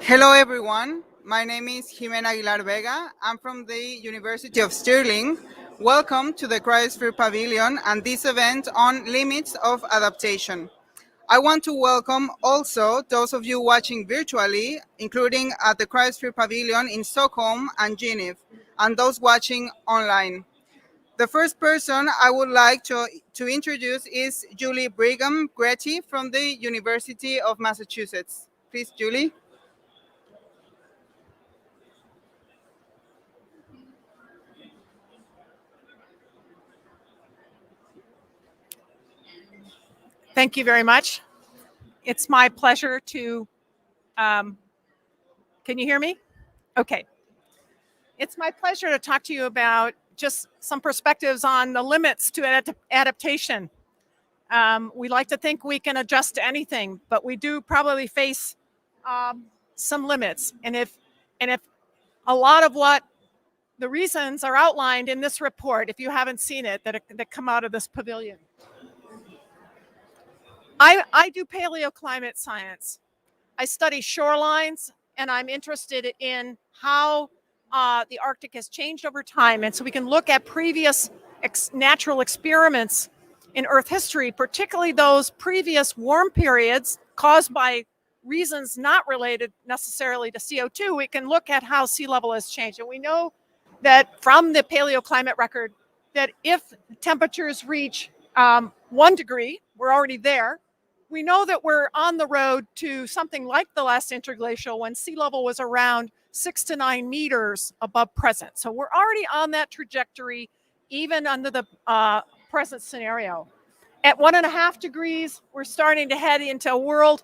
Hello, everyone. My name is Jimena Aguilar Vega. I'm from the University of Stirling. Welcome to the cryosphere pavilion and this event on limits of adaptation. I want to welcome also those of you watching virtually, including at the cryosphere pavilion in Stockholm and Geneva, and those watching online. The first person I would like to introduce is Julie Brigham Gretty from the University of Massachusetts. Please, Julie. Thank you very much. It's my pleasure to, can you hear me? Okay. It's my pleasure to talk to you about just some perspectives on the limits to adaptation. We like to think we can adjust to anything, but we do probably face some limits. And if a lot of what the reasons are outlined in this report, if you haven't seen it, that come out of this pavilion. I do paleoclimate science. I study shorelines, and I'm interested in how the Arctic has changed over time. And so we can look at previous natural experiments in Earth history, particularly those previous warm periods caused by reasons not related necessarily to CO2. We can look at how sea level has changed. And we know that from the paleoclimate record that if temperatures reach 1 degree, we're already there. We know that we're on the road to something like the last interglacial when sea level was around 6 to 9 meters above present. So we're already on that trajectory, even under the present scenario. At 1.5 degrees, we're starting to head into a world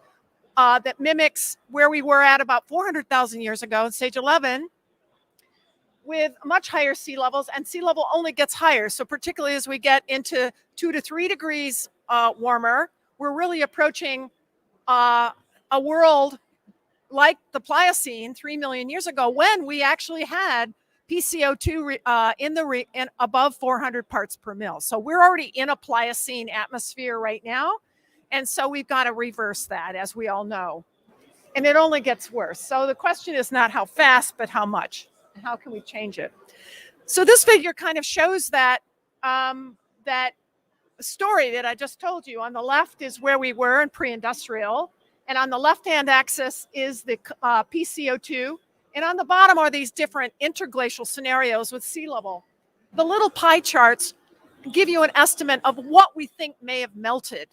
that mimics where we were at about 400,000 years ago in stage 11, with much higher sea levels, and sea level only gets higher. So particularly as we get into 2 to 3 degrees warmer, we're really approaching a world like the Pliocene 3 million years ago, when we actually had PCO2 in above 400 parts per mil. So we're already in a Pliocene atmosphere right now. And so we've got to reverse that, as we all know. And it only gets worse. So the question is not how fast, but how much. And how can we change it? So this figure kind of shows that that story that I just told you. On the left is where we were in pre-industrial, and on the left-hand axis is the PCO2, and on the bottom are these different interglacial scenarios with sea level. The little pie charts give you an estimate of what we think may have melted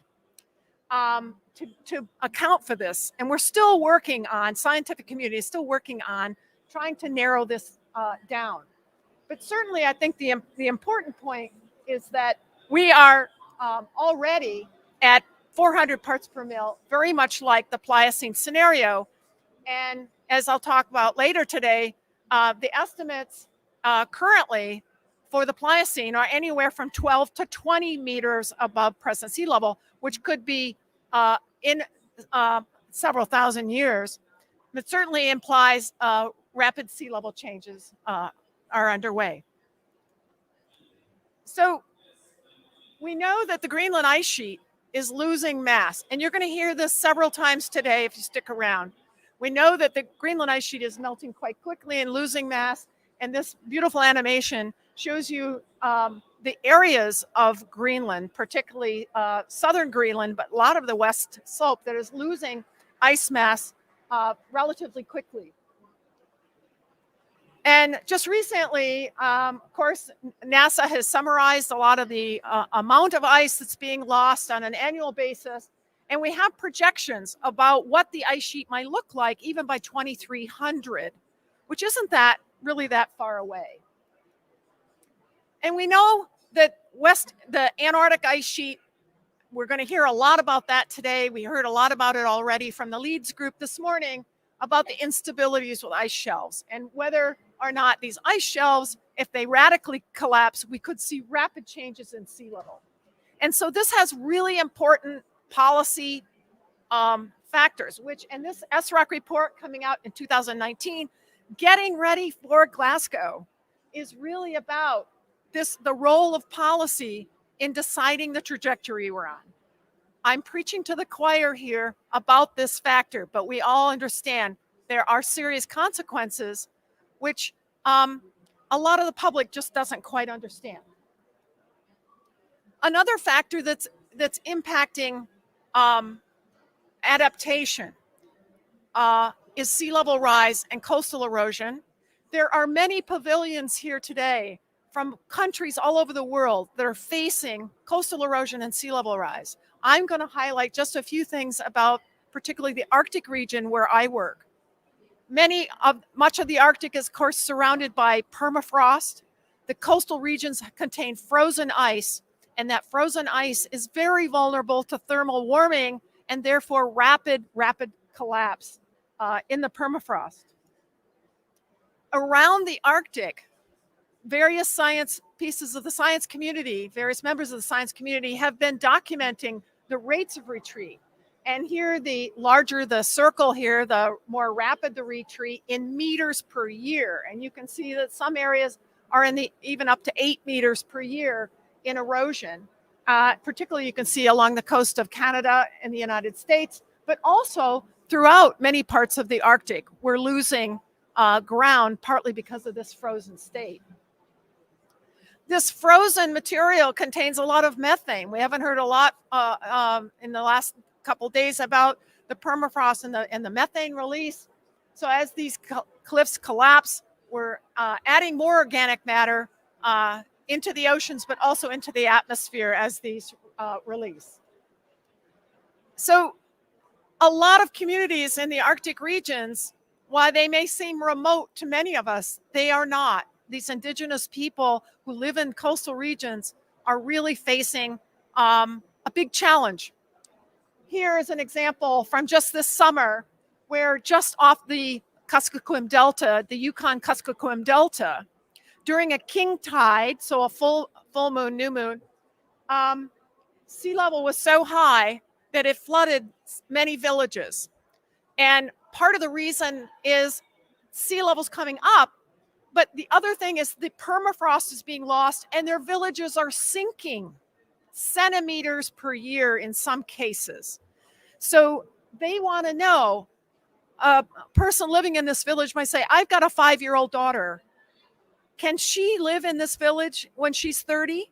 to account for this, and we're still working on, scientific community is still working on trying to narrow this down. But certainly I think the important point is that we are already at 400 parts per mil, very much like the Pliocene scenario. And as I'll talk about later today, the estimates currently for the Pliocene are anywhere from 12 to 20 meters above present sea level, which could be in several thousand years. But certainly implies rapid sea level changes are underway. So we know that the Greenland ice sheet is losing mass, and you're going to hear this several times today if you stick around. We know that the Greenland ice sheet is melting quite quickly and losing mass, and this beautiful animation shows you the areas of Greenland, particularly southern Greenland, but a lot of the west slope that is losing ice mass relatively quickly. And just recently, of course, NASA has summarized a lot of the amount of ice that's being lost on an annual basis. And we have projections about what the ice sheet might look like even by 2300, which isn't that really that far away. And we know that the Antarctic ice sheet, we're going to hear a lot about that today. We heard a lot about it already from the LEADS group this morning about the instabilities with ice shelves and whether or not these ice shelves, if they radically collapse, we could see rapid changes in sea level. And so this has really important policy factors, which in this SROC report coming out in 2019, getting ready for Glasgow, is really about the role of policy in deciding the trajectory we're on. I'm preaching to the choir here about this factor, but we all understand there are serious consequences, which a lot of the public just doesn't quite understand. Another factor that's impacting adaptation is sea level rise and coastal erosion. There are many pavilions here today from countries all over the world that are facing coastal erosion and sea level rise. I'm going to highlight just a few things about particularly the Arctic region where I work. Much of the Arctic is, of course, surrounded by permafrost. The coastal regions contain frozen ice, and that frozen ice is very vulnerable to thermal warming and therefore rapid collapse in the permafrost. Around the Arctic, various science pieces of the science community, various members of the science community have been documenting the rates of retreat. And here, the larger the circle here, the more rapid the retreat in meters per year. And you can see that some areas are even up to 8 meters per year in erosion. Particularly, you can see along the coast of Canada and the United States, but also throughout many parts of the Arctic. We're losing ground partly because of this frozen state. This frozen material contains a lot of methane. We haven't heard a lot in the last couple days about the permafrost and the methane release. So as these cliffs collapse, we're adding more organic matter into the oceans, but also into the atmosphere as these release. So a lot of communities in the Arctic regions, while they may seem remote to many of us, they are not. These indigenous people who live in coastal regions are really facing a big challenge. Here is an example from just this summer where just off the Kuskokwim Delta, the Yukon-Kuskokwim Delta, during a king tide, so a full moon, new moon, sea level was so high that it flooded many villages. And part of the reason is sea levels coming up, but the other thing is the permafrost is being lost and their villages are sinking centimeters per year in some cases. So they want to know, a person living in this village might say, I've got a 5-year-old daughter. Can she live in this village when she's 30?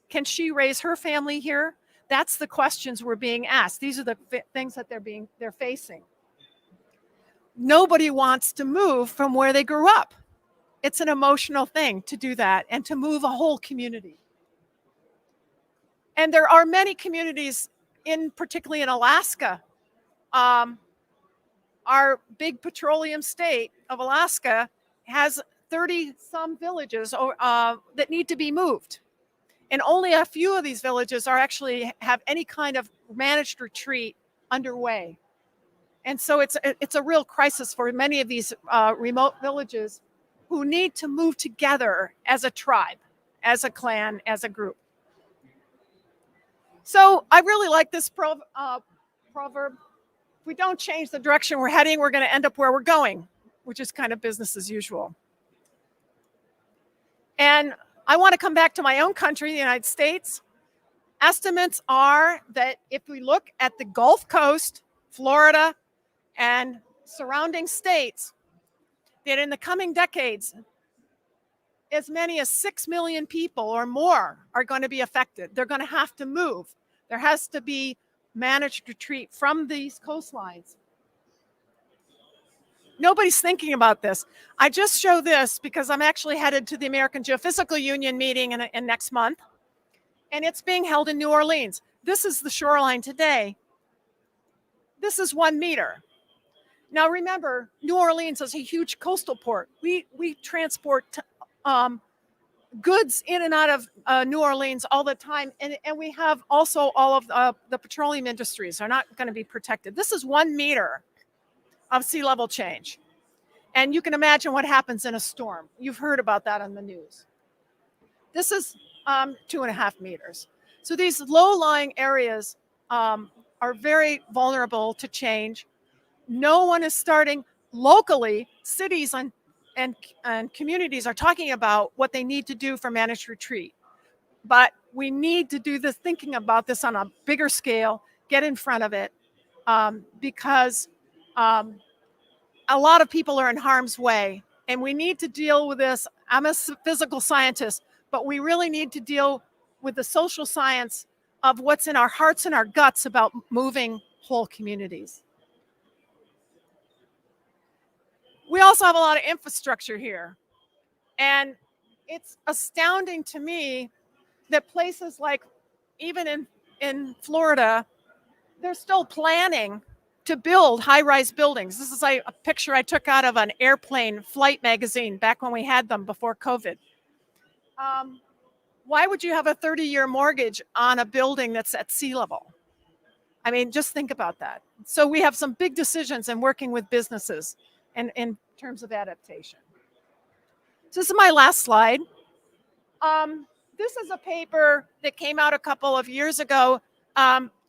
Can she raise her family here? That's the questions we're being asked. These are the things that they're facing. Nobody wants to move from where they grew up. It's an emotional thing to do that and to move a whole community. And there are many communities, particularly in Alaska. Our big petroleum state of Alaska has 30-some villages that need to be moved. And only a few of these villages actually have any kind of managed retreat underway. And so it's a real crisis for many of these remote villages who need to move together as a tribe, as a clan, as a group. So I really like this proverb. If we don't change the direction we're heading, we're going to end up where we're going, which is kind of business as usual. And I want to come back to my own country, the United States. Estimates are that if we look at the Gulf Coast, Florida, and surrounding states, that in the coming decades, as many as 6 million people or more are going to be affected. They're going to have to move. There has to be managed retreat from these coastlines. Nobody's thinking about this. I just show this because I'm actually headed to the American Geophysical Union meeting in next month, and it's being held in New Orleans. This is the shoreline today. This is 1 meter. Now remember, New Orleans is a huge coastal port. We transport goods in and out of New Orleans all the time, and we have also all of the petroleum industries are not going to be protected. This is 1 meter of sea level change. And you can imagine what happens in a storm. You've heard about that on the news. This is 2.5 meters. So these low-lying areas are very vulnerable to change. No one is starting locally. Cities and communities are talking about what they need to do for managed retreat. But we need to do this, thinking about this on a bigger scale, get in front of it, because a lot of people are in harm's way, and we need to deal with this. I'm a physical scientist, but we really need to deal with the social science of what's in our hearts and our guts about moving whole communities. We also have a lot of infrastructure here, and it's astounding to me that places like, even in Florida, they're still planning to build high-rise buildings. This is a picture I took out of an airplane flight magazine back when we had them before COVID. Why would you have a 30-year mortgage on a building that's at sea level? I mean, just think about that. So we have some big decisions in working with businesses and in terms of adaptation. So this is my last slide. This is a paper that came out a couple of years ago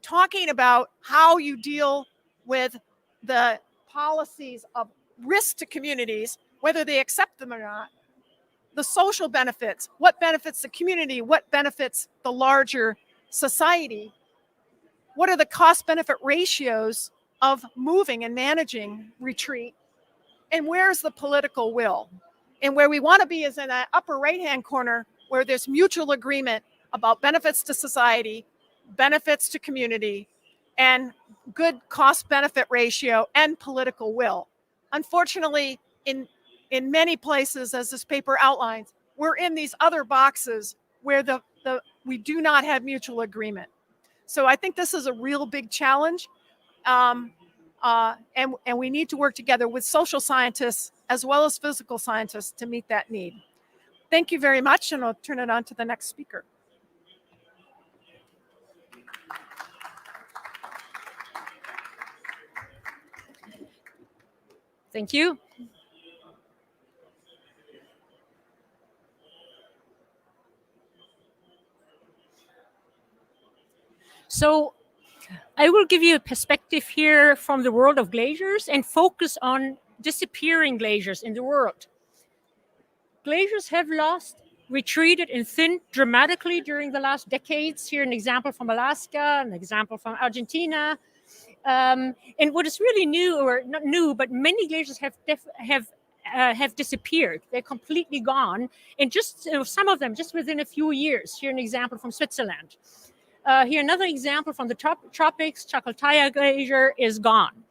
talking about how you deal with the policies of risk to communities, whether they accept them or not, the social benefits, what benefits the community, what benefits the larger society, what are the cost-benefit ratios of moving and managing retreat, and where's the political will? And where we want to be is in that upper right-hand corner where there's mutual agreement about benefits to society, benefits to community, and good cost-benefit ratio and political will. Unfortunately, in many places, as this paper outlines, we're in these other boxes where we do not have mutual agreement. So I think this is a real big challenge. And we need to work together with social scientists as well as physical scientists to meet that need. Thank you very much, and I'll turn it on to the next speaker. Thank you. So I will give you a perspective here from the world of glaciers and focus on disappearing glaciers in the world. Glaciers have lost, retreated, and thinned dramatically during the last decades. Here an example from Alaska, an example from Argentina. And what is really new, or not new, but many glaciers have disappeared. They're completely gone, and just some of them just within a few years. Here an example from Switzerland. Here another example from the tropics. Chakotaya Glacier is gone.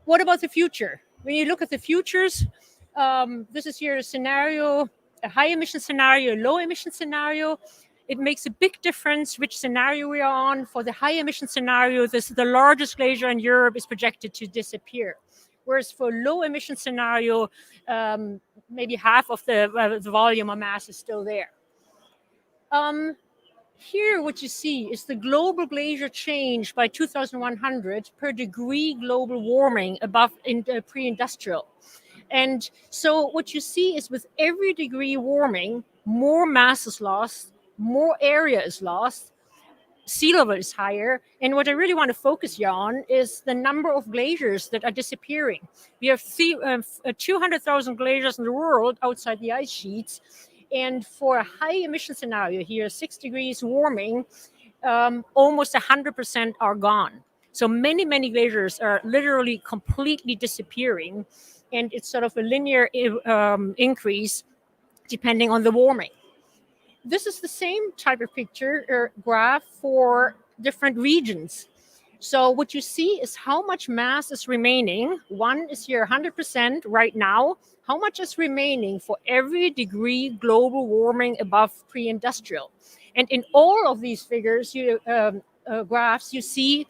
What about the future? When you look at the futures, this is here a scenario, a high emission scenario, a low emission scenario. It makes a big difference which scenario we are on. For the high emission scenario, the largest glacier in Europe is projected to disappear. Whereas for low emission scenario, maybe half of the volume or mass is still there. Here what you see is the global glacier change by 2100 per degree global warming above pre-industrial. And so what you see is with every degree warming, more mass is lost, more area is lost, sea level is higher. And what I really want to focus here on is the number of glaciers that are disappearing. We have 200,000 glaciers in the world outside the ice sheets. And for a high emission scenario here, 6 degrees warming, almost 100% are gone. So many, many glaciers are literally completely disappearing. And it's sort of a linear increase depending on the warming. This is the same type of picture or graph for different regions. So what you see is how much mass is remaining. One is here 100% right now. How much is remaining for every degree global warming above pre-industrial? And in all of these figures, graphs, you see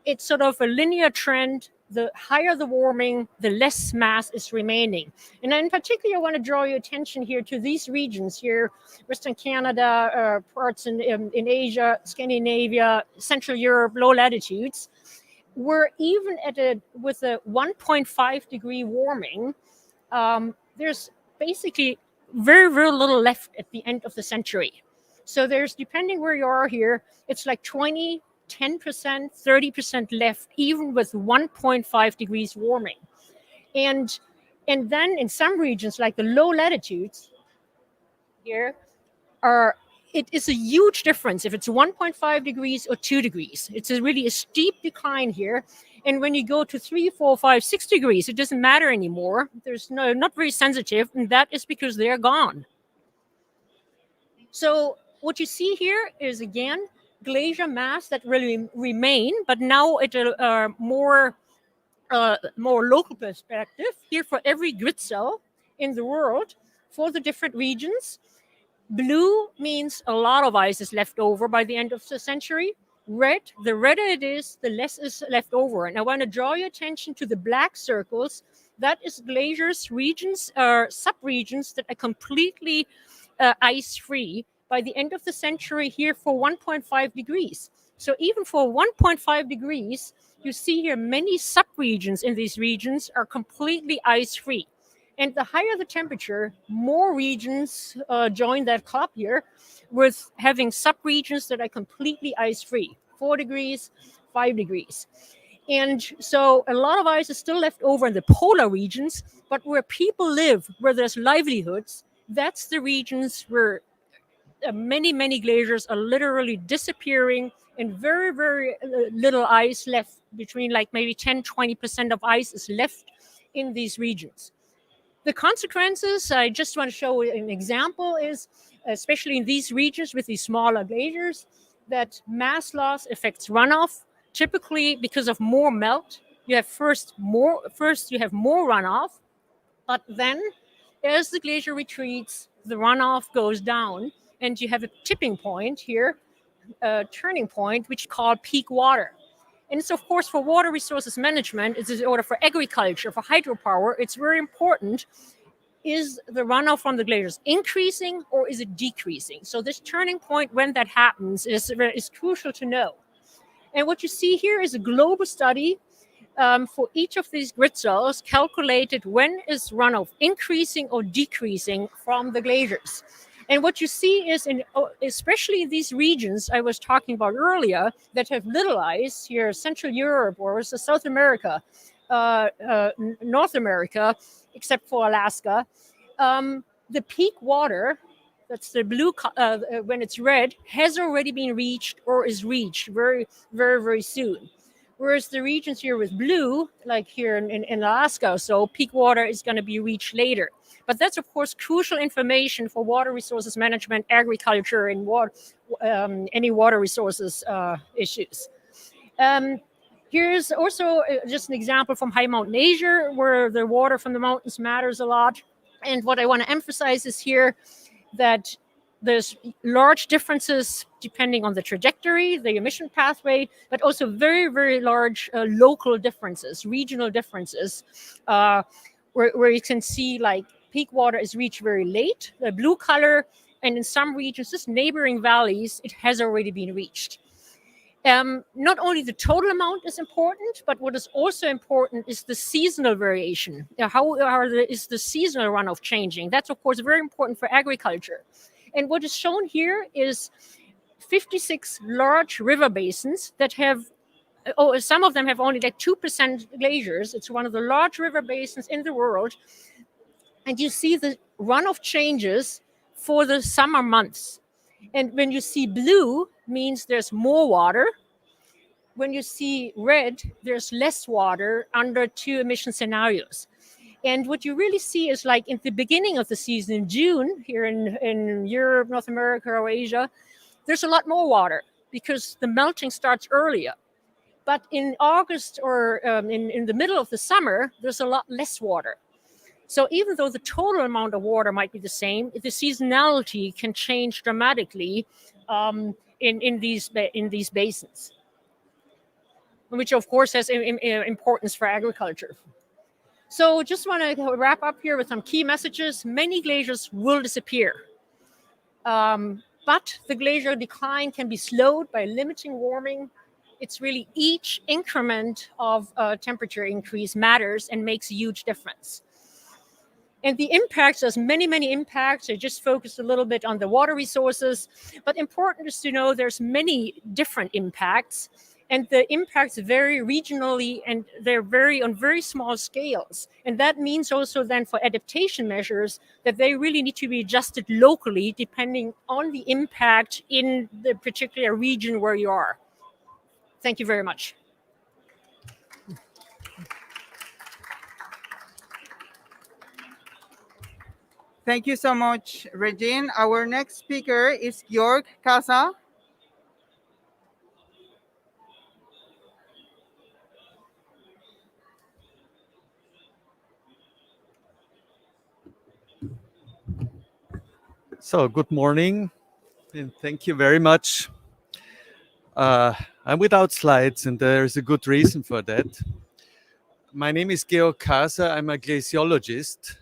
it's sort of a linear trend. The higher the warming, the less mass is remaining. And in particular, I want to draw your attention here to these regions here, Western Canada, parts in Asia, Scandinavia, Central Europe, low latitudes, where even with a 1.5 degree warming, there's basically very, very little left at the end of the century. So there's, depending where you are here, it's like 20, 10%, 30% left, even with 1.5 degrees warming. And then in some regions, like the low latitudes here, it is a huge difference if it's 1.5 degrees or 2 degrees. It's really a steep decline here. And when you go to 3, 4, 5, 6 degrees, it doesn't matter anymore. There's not very sensitive, and that is because they're gone. So what you see here is, again, glacier mass that really remain, but now at a more local perspective. Here for every grid cell in the world for the different regions. Blue means a lot of ice is left over by the end of the century. Red, the redder it is, the less is left over. And I want to draw your attention to the black circles. That is glaciers, regions, sub-regions that are completely ice-free by the end of the century here for 1.5 degrees. So even for 1.5 degrees, you see here many sub-regions in these regions are completely ice-free. And the higher the temperature, more regions join that club here with having sub-regions that are completely ice-free, 4 degrees, 5 degrees. And so a lot of ice is still left over in the polar regions, but where people live, where there's livelihoods, that's the regions where many, many glaciers are literally disappearing and very, very little ice left, between like maybe 10, 20% of ice is left in these regions. The consequences, I just want to show an example, is especially in these regions with these smaller glaciers, that mass loss affects runoff. Typically, because of more melt, you have first you have more runoff, but then as the glacier retreats, the runoff goes down, and you have a tipping point here, a turning point, which is called peak water. And it's, of course, for water resources management, it's in order for agriculture, for hydropower, it's very important. Is the runoff from the glaciers increasing or is it decreasing? So this turning point, when that happens, is crucial to know. And what you see here is a global study for each of these grid cells, calculated when is runoff increasing or decreasing from the glaciers. And what you see is, especially in these regions I was talking about earlier that have little ice, here Central Europe or South America, North America, except for Alaska, the peak water, that's the blue, when it's red, has already been reached or is reached very, very, very soon. Whereas the regions here with blue, like here in Alaska, so peak water is going to be reached later. But that's, of course, crucial information for water resources management, agriculture, and any water resources issues. Here's also just an example from high mountain Asia, where the water from the mountains matters a lot. And what I want to emphasize is here that there's large differences depending on the trajectory, the emission pathway, but also very, very large local differences, regional differences, where you can see like peak water is reached very late, the blue color, and in some regions, just neighboring valleys, it has already been reached. Not only the total amount is important, but what is also important is the seasonal variation. Is the seasonal runoff changing? That's, of course, very important for agriculture. And what is shown here is 56 large river basins that have, some of them have only like 2% glaciers. It's one of the large river basins in the world. And you see the runoff changes for the summer months. And when you see blue, means there's more water. When you see red, there's less water under 2 emission scenarios. And what you really see is like in the beginning of the season, in June, here in Europe, North America, or Asia, there's a lot more water because the melting starts earlier. But in August or in the middle of the summer, there's a lot less water. So even though the total amount of water might be the same, the seasonality can change dramatically in these basins, which of course has importance for agriculture. So just want to wrap up here with some key messages. Many glaciers will disappear, but the glacier decline can be slowed by limiting warming. It's really each increment of temperature increase matters and makes a huge difference. And the impacts, there's many, many impacts. I just focused a little bit on the water resources, but important is to know there's many different impacts, and the impacts vary regionally, and they're on very small scales. And that means also then for adaptation measures that they really need to be adjusted locally depending on the impact in the particular region where you are. Thank you very much. Thank you so much, Regine. Our next speaker is Georg Casa. So, good morning, and thank you very much. I'm without slides, and there's a good reason for that. My name is Georg Casa. I'm a glaciologist,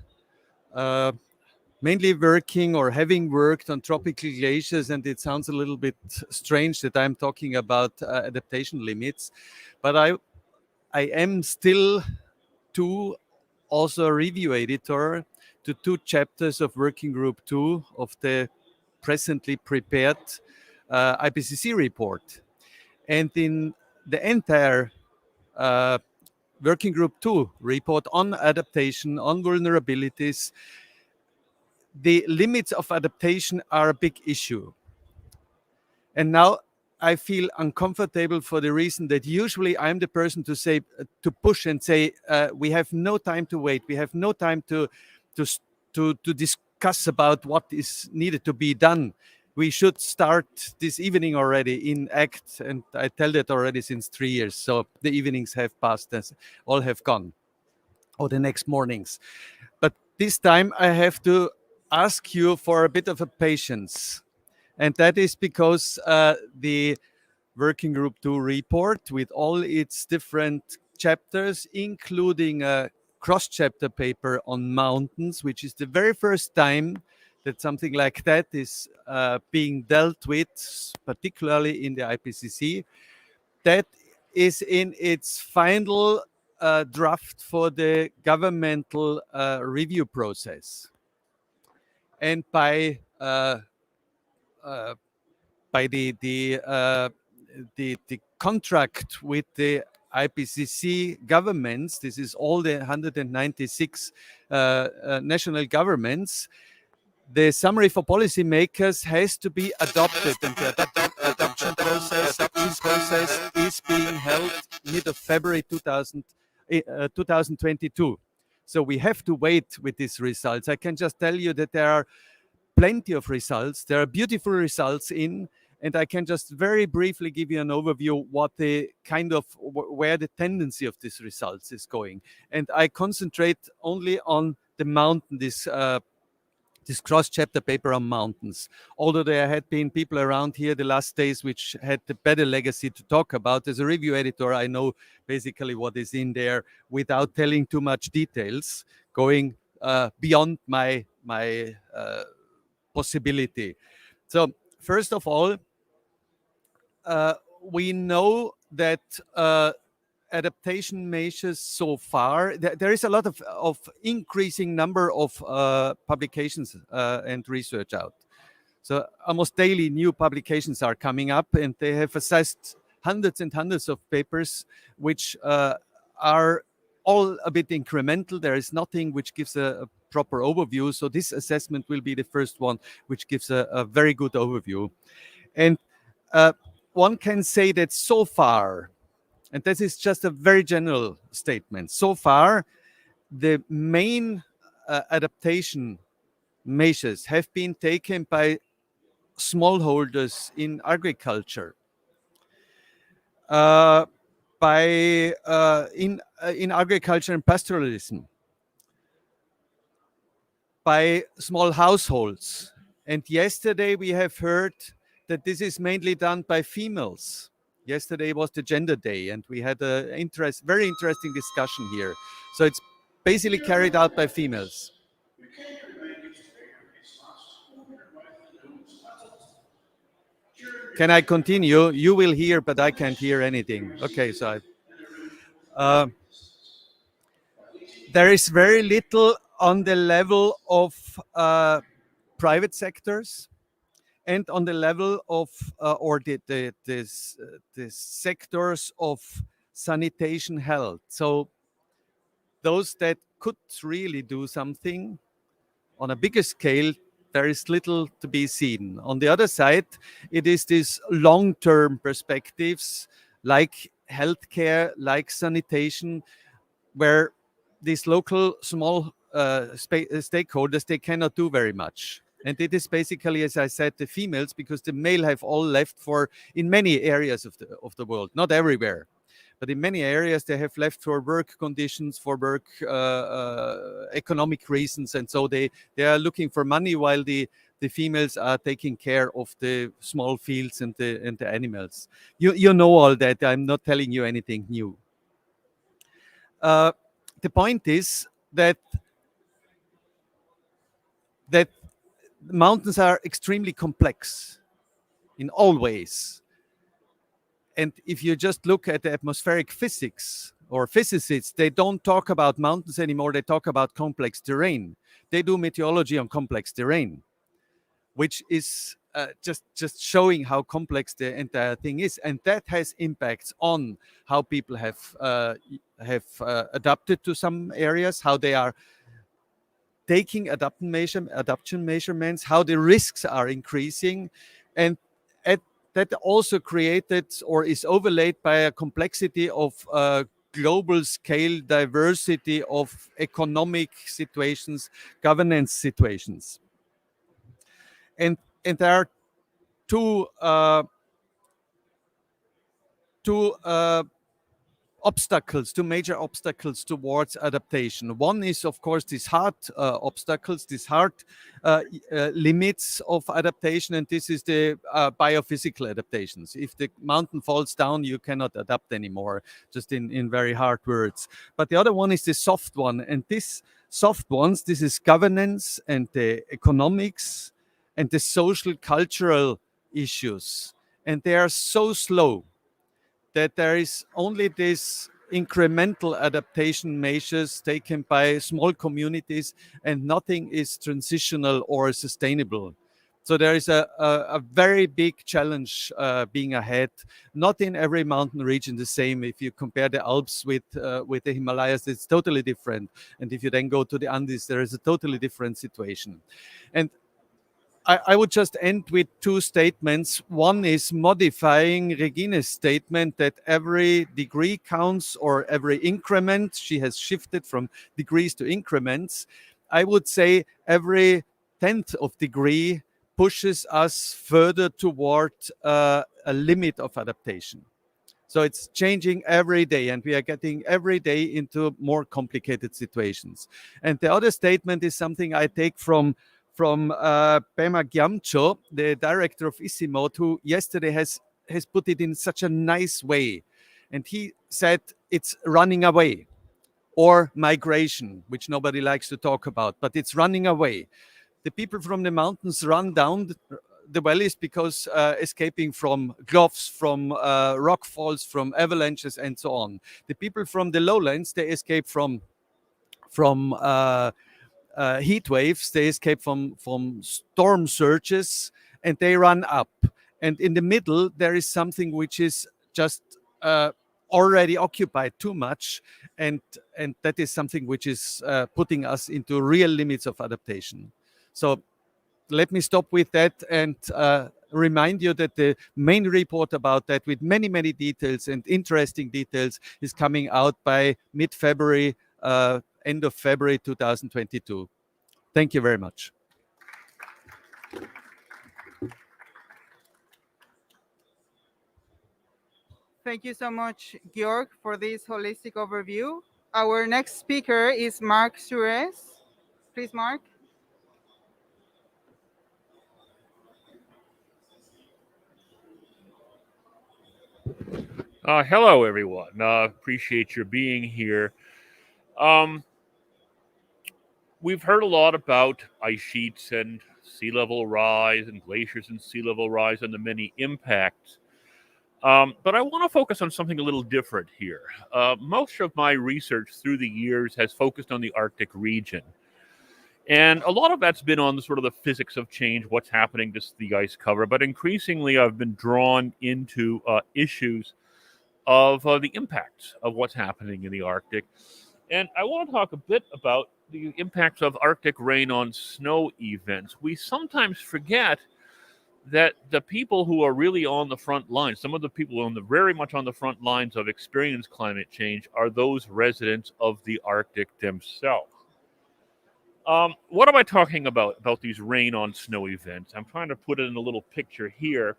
mainly working or having worked on tropical glaciers, and it sounds a little bit strange that I'm talking about adaptation limits, but I am still also a review editor to 2 chapters of Working Group 2 of the presently prepared IPCC report. And in the entire Working Group 2 report on adaptation, on vulnerabilities, the limits of adaptation are a big issue. And now I feel uncomfortable for the reason that usually I'm the person to say, to push and say, we have no time to wait. We have no time to discuss about what is needed to be done. We should start this evening already in ACT, and I tell that already since 3 years. So the evenings have passed, as all have gone, or the next mornings. But this time I have to ask you for a bit of a patience. And that is because the Working Group 2 report, with all its different chapters, including a cross-chapter paper on mountains, which is the very first time that something like that is being dealt with, particularly in the IPCC, that is in its final draft for the governmental review process. And by the contract with the IPCC governments, this is all the 196 national governments, the summary for policymakers has to be adopted, and the adoption process is being held mid of February 2022. So we have to wait with these results. I can just tell you that there are plenty of results. There are beautiful results in, and I can just very briefly give you an overview what the kind of where the tendency of these results is going. And I concentrate only on the mountain, this cross-chapter paper on mountains. Although there had been people around here the last days which had the better legacy to talk about. As a review editor, I know basically what is in there without telling too much details, going beyond my possibility. So first of all, we know that adaptation measures so far, there is a lot of increasing number of publications and research out. So almost daily new publications are coming up, and they have assessed hundreds and hundreds of papers, which are all a bit incremental. There is nothing which gives a proper overview. So this assessment will be the first one, which gives a very good overview. And one can say that so far, and this is just a very general statement, so far, the main adaptation measures have been taken by smallholders in agriculture, in agriculture and pastoralism, by small households. And yesterday we have heard that this is mainly done by females. Yesterday was the Gender Day, and we had a very interesting discussion here. So it's basically carried out by females. Can I continue? You will hear, but I can't hear anything. Okay, so there is very little on the level of private sectors and on the level of or the sectors of sanitation health. So those that could really do something on a bigger scale, there is little to be seen. On the other side, it is these long-term perspectives like healthcare, like sanitation, where these local small stakeholders, they cannot do very much. And it is basically, as I said, the females, because the male have all left for in many areas of the world, not everywhere, but in many areas they have left for work conditions, for work economic reasons, and so they are looking for money while the females are taking care of the small fields and the animals. You know all that. I'm not telling you anything new. The point is that mountains are extremely complex in all ways. And if you just look at the atmospheric physics or physicists, they don't talk about mountains anymore. They talk about complex terrain. They do meteorology on complex terrain, which is just showing how complex the entire thing is. And that has impacts on how people have adapted to some areas, how they are taking adaptation measurements, how the risks are increasing, and that also created or is overlaid by a complexity of global scale diversity of economic situations, governance situations. And there are two major obstacles towards adaptation. One is, of course, these hard obstacles, these hard limits of adaptation, and this is the biophysical adaptations. If the mountain falls down, you cannot adapt anymore, just in very hard words. But the other one is the soft one, and this soft ones, this is governance and the economics and the social cultural issues, and they are so slow that there is only this incremental adaptation measures taken by small communities, and nothing is transitional or sustainable. So there is a very big challenge being ahead. Not in every mountain region the same. If you compare the Alps with the Himalayas, it's totally different. And if you then go to the Andes, there is a totally different situation. And I would just end with two statements. One is modifying Regine's statement that every degree counts, or every increment. She has shifted from degrees to increments. I would say every 10th of degree pushes us further toward a limit of adaptation. So it's changing every day, and we are getting every day into more complicated situations. And the other statement is something I take from Pema Gyamcho, the director of ICIMOD, who yesterday has put it in such a nice way. And he said it's running away, or migration, which nobody likes to talk about, but it's running away. The people from the mountains run down the valleys because escaping from gulfs, from rock falls, from avalanches, and so on. The people from the lowlands, they escape from heat waves, they escape from storm surges, and they run up. And in the middle, there is something which is just already occupied too much, and that is something which is putting us into real limits of adaptation. So let me stop with that and remind you that the main report about that, with many, many details and interesting details, is coming out by mid-February, end of February 2022. Thank you very much. Thank you so much, Georg, for this holistic overview. Our next speaker is Mark Suarez. Please, Mark. Hello, everyone. Appreciate your being here. We've heard a lot about ice sheets and sea level rise and glaciers and sea level rise and the many impacts. But I want to focus on something a little different here. Most of my research through the years has focused on the Arctic region. And a lot of that's been on the sort of the physics of change, what's happening to the ice cover. But increasingly, I've been drawn into issues of the impacts of what's happening in the Arctic. And I want to talk a bit about the impacts of Arctic rain on snow events. We sometimes forget that the people who are really on the front lines, some of the people very much on the front lines of experience climate change, are those residents of the Arctic themselves. What am I talking about these rain on snow events? I'm trying to put it in a little picture here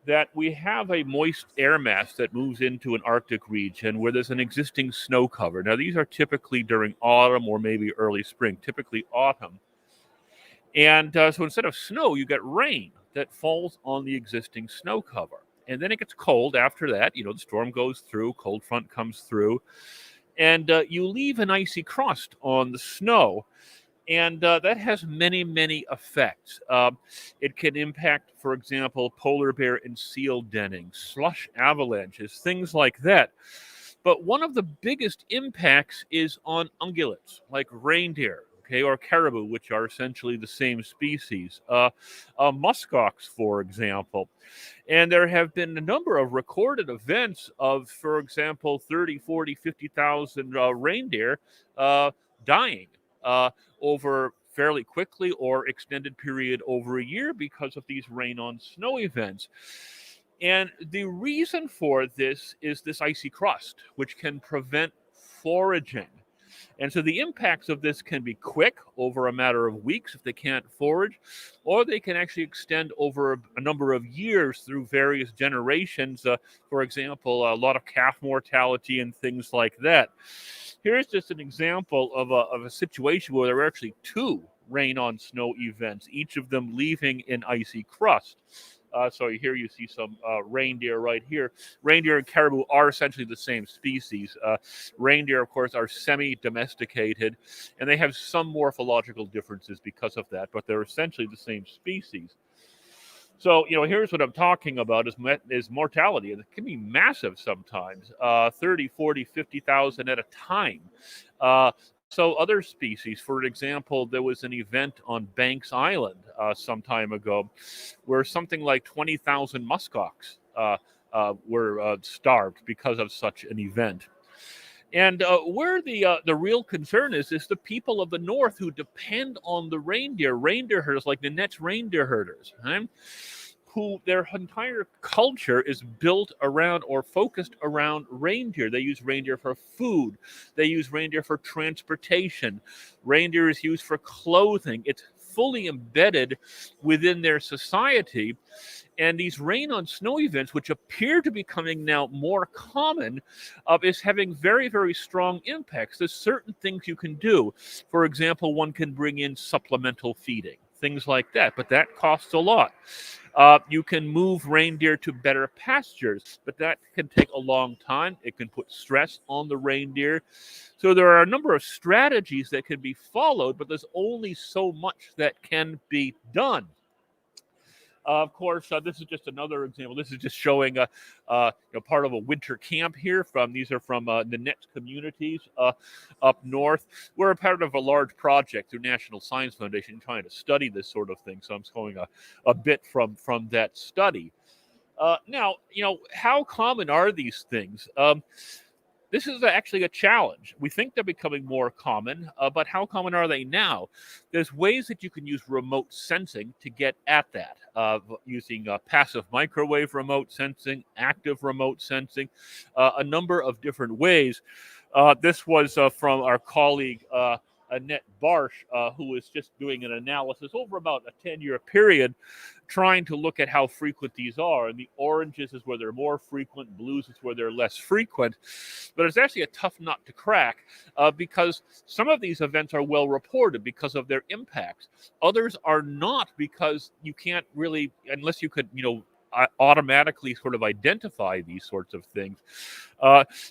that we have a moist air mass that moves into an Arctic region where there's an existing snow cover. Now, these are typically during autumn or maybe early spring, typically autumn. And so instead of snow, you get rain that falls on the existing snow cover. And then it gets cold after that. The storm goes through, cold front comes through, and you leave an icy crust on the snow. And that has many, many effects. It can impact, for example, polar bear and seal denning, slush avalanches, things like that. But one of the biggest impacts is on ungulates, like reindeer, okay, or caribou, which are essentially the same species. Muskox, for example. And there have been a number of recorded events of, for example, 30, 40, 50,000 reindeer dying over fairly quickly or extended period over a year because of these rain on snow events. And the reason for this is this icy crust, which can prevent foraging. And so the impacts of this can be quick, over a matter of weeks if they can't forage, or they can actually extend over a number of years through various generations. For example, a lot of calf mortality and things like that. Here's just an example of a situation where there were actually two rain on snow events, each of them leaving an icy crust. So here you see some reindeer right here. Reindeer and caribou are essentially the same species. Reindeer, of course, are semi-domesticated, and they have some morphological differences because of that, but they're essentially the same species. So, here's what I'm talking about is mortality. And it can be massive sometimes, 30, 40, 50,000 at a time. So other species, for example, there was an event on Banks Island some time ago where something like 20,000 muskox were starved because of such an event. And where the real concern is the people of the north who depend on the reindeer herders, like Nanette's reindeer herders, right? Who their entire culture is built around or focused around reindeer. They use reindeer for food. They use reindeer for transportation. Reindeer is used for clothing. It's fully embedded within their society. And these rain on snow events, which appear to be becoming now more common, is having very, very strong impacts. There's certain things you can do. For example, one can bring in supplemental feeding, things like that, but that costs a lot. You can move reindeer to better pastures, but that can take a long time. It can put stress on the reindeer. So there are a number of strategies that can be followed, but there's only so much that can be done. Of course, this is just another example. This is just showing part of a winter camp here. These are from Nanette's communities up north. We're a part of a large project through National Science Foundation trying to study this sort of thing. So I'm showing a bit from that study. Now, how common are these things? This is actually a challenge. We think they're becoming more common, but how common are they now? There's ways that you can use remote sensing to get at that, using passive microwave remote sensing, active remote sensing, a number of different ways. This was from our colleague, Annette Barsh, who was just doing an analysis over about a 10-year period, trying to look at how frequent these are. And the oranges is where they're more frequent, blues is where they're less frequent. But it's actually a tough nut to crack because some of these events are well reported because of their impacts. Others are not because you can't really, unless you could, automatically sort of identify these sorts of things.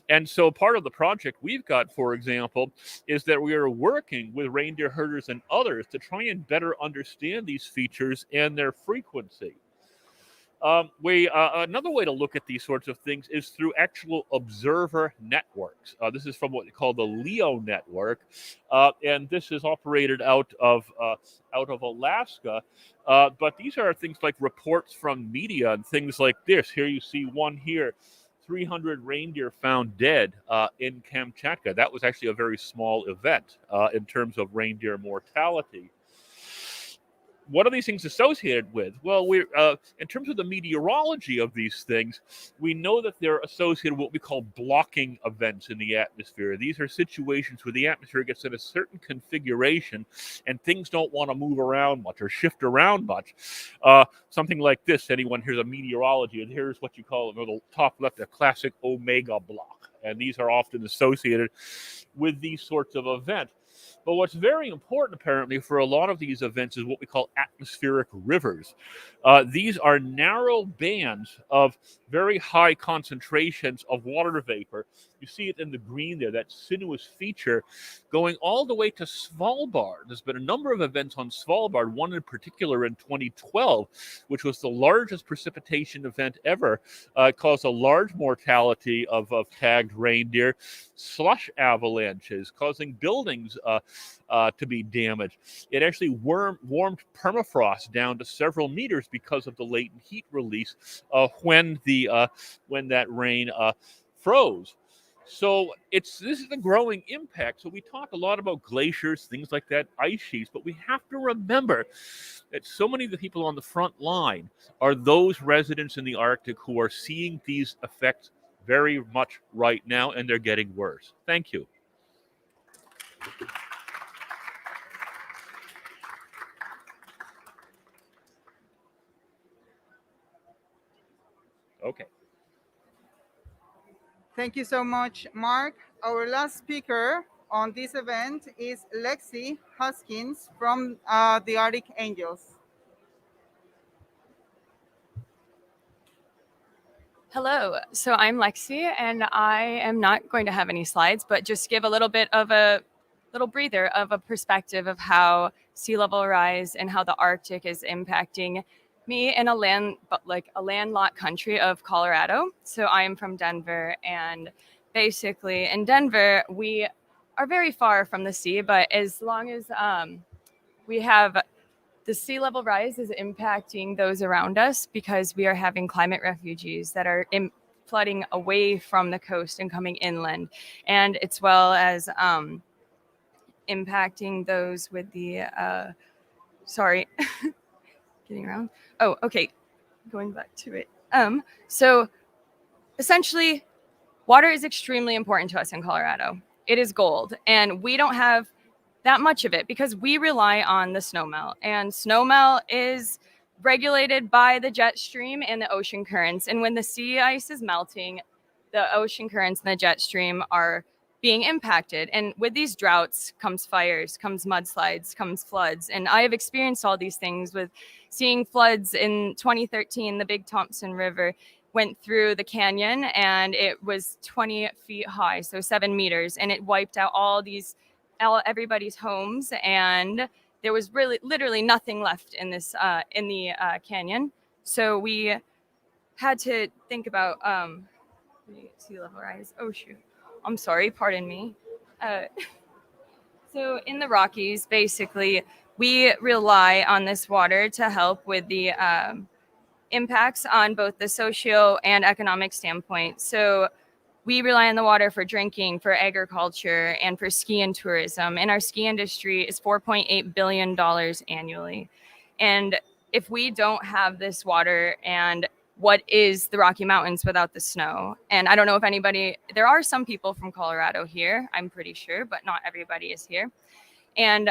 And so part of the project we've got, for example, is that we are working with reindeer herders and others to try and better understand these features and their frequency. Another way to look at these sorts of things is through actual observer networks. This is from what they call the LEO network, and this is operated out of Alaska. But these are things like reports from media and things like this. Here you see one here. 300 reindeer found dead in Kamchatka. That was actually a very small event in terms of reindeer mortality. what are these things associated with? Well, we're in terms of the meteorology of these things, we know that they're associated with what we call blocking events in the atmosphere. These are situations where the atmosphere gets in a certain configuration and things don't want to move around much or shift around much. Something like this, anyone here's a meteorology, and here's what you call, on the top left, a classic omega block. And these are often associated with these sorts of events. But what's very important, apparently, for a lot of these events is what we call atmospheric rivers. These are narrow bands of very high concentrations of water vapor. You see it in the green there, that sinuous feature going all the way to Svalbard. There's been a number of events on Svalbard, one in particular in 2012, which was the largest precipitation event ever. It caused a large mortality of tagged reindeer, slush avalanches, causing buildings to be damaged. It actually warmed permafrost down to several meters because of the latent heat release when that rain froze. So this is a growing impact. So we talk a lot about glaciers, things like that, ice sheets, but we have to remember that so many of the people on the front line are those residents in the Arctic who are seeing these effects very much right now, and they're getting worse. Thank you. Okay. Thank you so much, Mark. Our last speaker on this event is Lexi Hoskins from the Arctic Angels. Hello, so I'm Lexi, and I am not going to have any slides, but just give a little bit of a little breather of a perspective of how sea level rise and how the Arctic is impacting me in a landlocked country of Colorado. So I am from Denver, and basically in Denver, we are very far from the sea, but as long as we have the sea level rise is impacting those around us because we are having climate refugees that are flooding away from the coast and coming inland, and as well as impacting those with the getting around. Oh, okay, going back to it. So essentially, water is extremely important to us in Colorado. It is gold, and we don't have that much of it because we rely on the snowmelt, and snowmelt is regulated by the jet stream and the ocean currents. And when the sea ice is melting, the ocean currents and the jet stream are being impacted. And with these droughts comes fires, comes mudslides, comes floods. And I have experienced all these things with seeing floods in 2013. The Big Thompson River went through the canyon, and it was 20 feet high, so 7 meters, and it wiped out everybody's homes, and there was literally nothing left in this in the canyon. So we had to think about sea level rise. Oh shoot, I'm sorry, pardon me. So in the Rockies, basically, we rely on this water to help with the impacts on both the socio and economic standpoint. So we rely on the water for drinking, for agriculture, and for ski and tourism. And our ski industry is $4.8 billion annually. And if we don't have this water, and what is the Rocky Mountains without the snow? And I don't know if there are some people from Colorado here, I'm pretty sure, but not everybody is here. And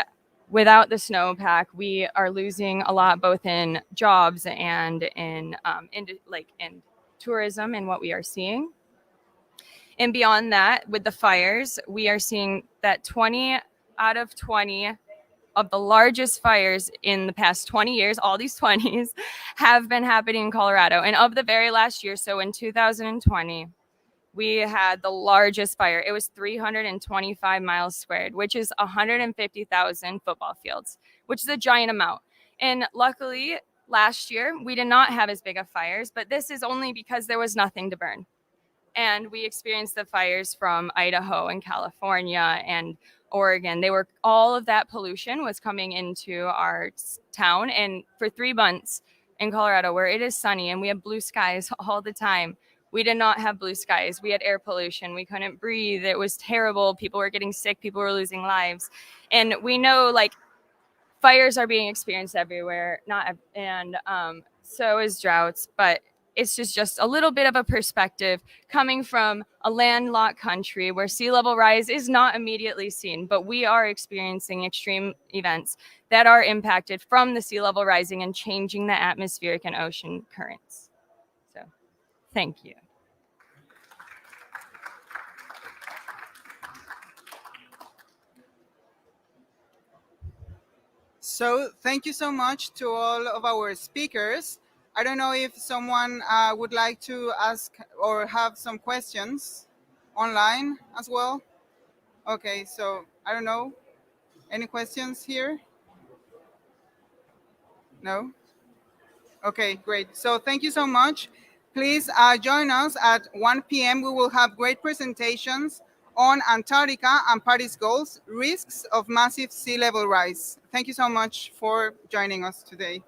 without the snowpack, we are losing a lot, both in jobs and in tourism and what we are seeing. And beyond that, with the fires, we are seeing that 20 out of 20 of the largest fires in the past 20 years, all these 20s, have been happening in Colorado. And of the very last year, so in 2020, we had the largest fire. It was 325 miles squared, which is 150,000 football fields, which is a giant amount. And luckily, last year, we did not have as big of fires, but this is only because there was nothing to burn. And we experienced the fires from Idaho and California and Oregon. All of that pollution was coming into our town. And for 3 months in Colorado, where it is sunny and we have blue skies all the time, we did not have blue skies. We had air pollution. We couldn't breathe. It was terrible. People were getting sick. People were losing lives. And we know, fires are being experienced everywhere, so is droughts, but it's just a little bit of a perspective coming from a landlocked country where sea level rise is not immediately seen, but we are experiencing extreme events that are impacted from the sea level rising and changing the atmospheric and ocean currents. So, thank you. So thank you so much to all of our speakers. I don't know if someone would like to ask or have some questions online as well. Okay, so I don't know. Any questions here? No? Okay, great. So thank you so much. Please join us at 1 p.m. We will have great presentations on Antarctica and Paris goals, risks of massive sea level rise. Thank you so much for joining us today.